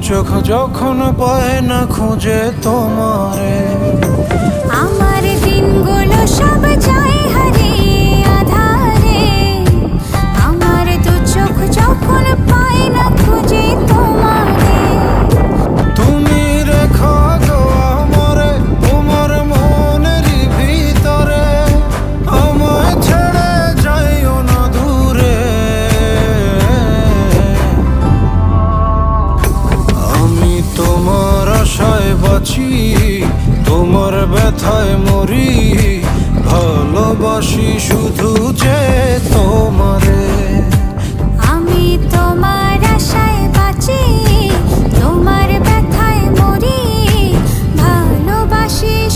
চোখ যখন পায় না খুঁজে তোমারে, আমার দিনগুলো সব যায় হারিয়ে আধারে। আমার দু চোখ যখন পায় না খুঁজে তোমারে। তুমি রেখো গো আমারে তোমার মনেরই ভিতরে, আমায় ছেড়ে যাইও না দূরে। আমি তোমার আশায় বাঁচি, তোমার ব্যথায় মরি, ভালোবাসি শুধু যে তোমারে।